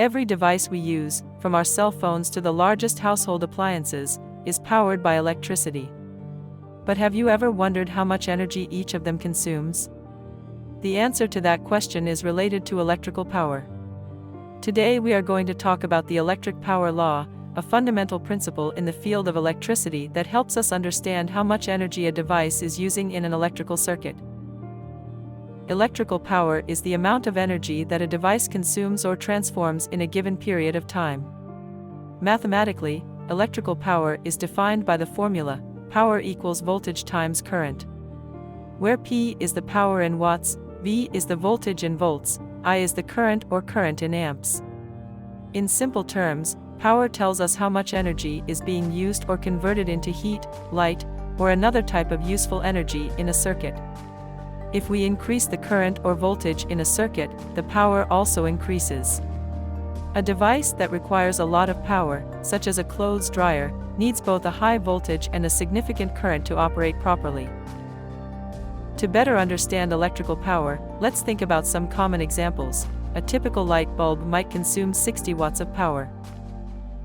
Every device we use, from our cell phones to the largest household appliances, is powered by electricity. But have you ever wondered how much energy each of them consumes? The answer to that question is related to electrical power. Today we are going to talk about the electric power law, a fundamental principle in the field of electricity that helps us understand how much energy a device is using in an electrical circuit. Electrical power is the amount of energy that a device consumes or transforms in a given period of time. Mathematically, electrical power is defined by the formula, power equals voltage times current, where P is the power in watts, V is the voltage in volts, I is the current or current in amps. In simple terms, power tells us how much energy is being used or converted into heat, light, or another type of useful energy in a circuit. If we increase the current or voltage in a circuit, the power also increases. A device that requires a lot of power, such as a clothes dryer, needs both a high voltage and a significant current to operate properly. To better understand electrical power, let's think about some common examples. A typical light bulb might consume 60 watts of power.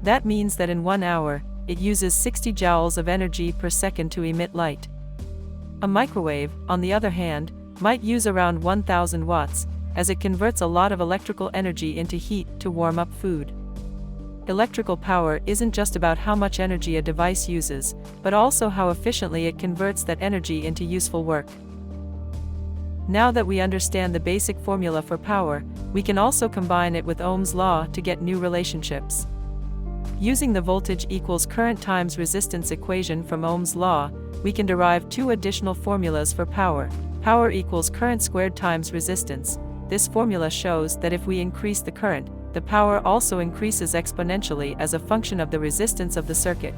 That means that in 1 hour, it uses 60 joules of energy per second to emit light. A microwave, on the other hand, might use around 1000 watts, as it converts a lot of electrical energy into heat to warm up food. Electrical power isn't just about how much energy a device uses, but also how efficiently it converts that energy into useful work. Now that we understand the basic formula for power, we can also combine it with Ohm's law to get new relationships. Using the voltage equals current times resistance equation from Ohm's law, we can derive two additional formulas for power. Power equals current squared times resistance. This formula shows that if we increase the current, the power also increases exponentially as a function of the resistance of the circuit.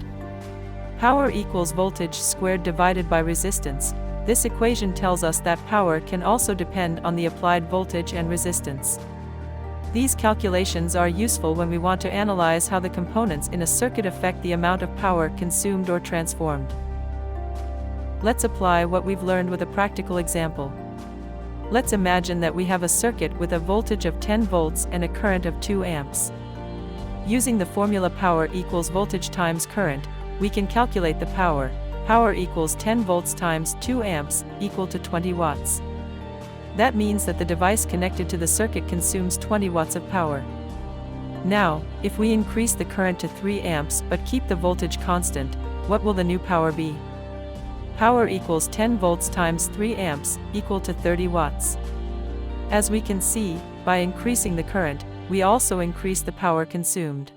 Power equals voltage squared divided by resistance. This equation tells us that power can also depend on the applied voltage and resistance. These calculations are useful when we want to analyze how the components in a circuit affect the amount of power consumed or transformed. Let's apply what we've learned with a practical example. Let's imagine that we have a circuit with a voltage of 10 volts and a current of 2 amps. Using the formula power equals voltage times current, we can calculate the power. Power equals 10 volts times 2 amps, equal to 20 watts. That means that the device connected to the circuit consumes 20 watts of power. Now, if we increase the current to 3 amps but keep the voltage constant, what will the new power be? Power equals 10 volts times 3 amps, equal to 30 watts. As we can see, by increasing the current, we also increase the power consumed.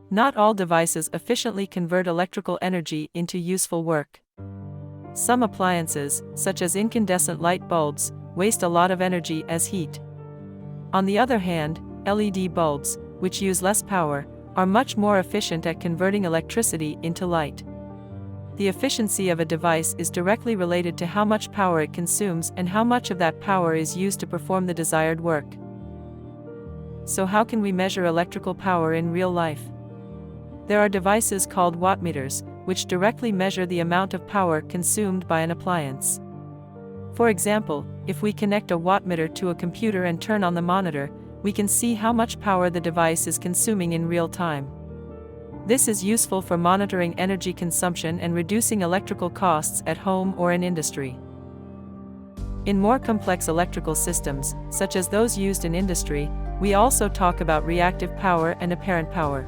Not all devices efficiently convert electrical energy into useful work. Some appliances, such as incandescent light bulbs, waste a lot of energy as heat. On the other hand, LED bulbs, which use less power, are much more efficient at converting electricity into light. The efficiency of a device is directly related to how much power it consumes and how much of that power is used to perform the desired work. So how can we measure electrical power in real life? There are devices called wattmeters, which directly measure the amount of power consumed by an appliance. For example, if we connect a wattmeter to a computer and turn on the monitor, we can see how much power the device is consuming in real time. This is useful for monitoring energy consumption and reducing electrical costs at home or in industry. In more complex electrical systems, such as those used in industry, we also talk about reactive power and apparent power.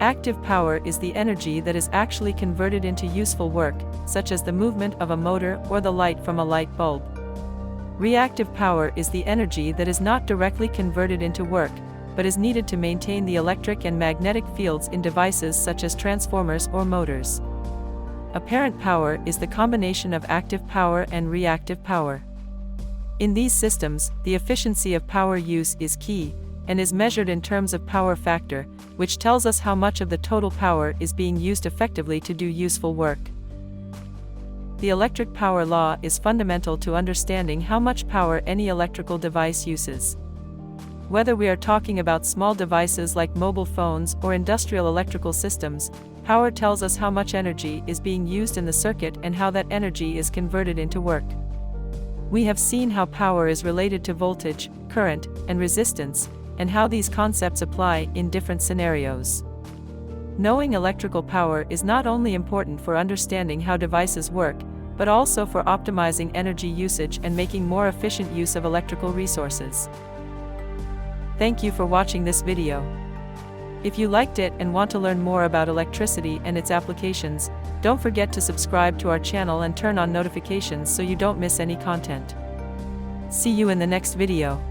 Active power is the energy that is actually converted into useful work, such as the movement of a motor or the light from a light bulb. Reactive power is the energy that is not directly converted into work, but is needed to maintain the electric and magnetic fields in devices such as transformers or motors. Apparent power is the combination of active power and reactive power. In these systems, the efficiency of power use is key, and is measured in terms of power factor, which tells us how much of the total power is being used effectively to do useful work. The electric power law is fundamental to understanding how much power any electrical device uses. Whether we are talking about small devices like mobile phones or industrial electrical systems, power tells us how much energy is being used in the circuit and how that energy is converted into work. We have seen how power is related to voltage, current, and resistance, and how these concepts apply in different scenarios. Knowing electrical power is not only important for understanding how devices work, but also for optimizing energy usage and making more efficient use of electrical resources. Thank you for watching this video. If you liked it and want to learn more about electricity and its applications, don't forget to subscribe to our channel and turn on notifications so you don't miss any content. See you in the next video.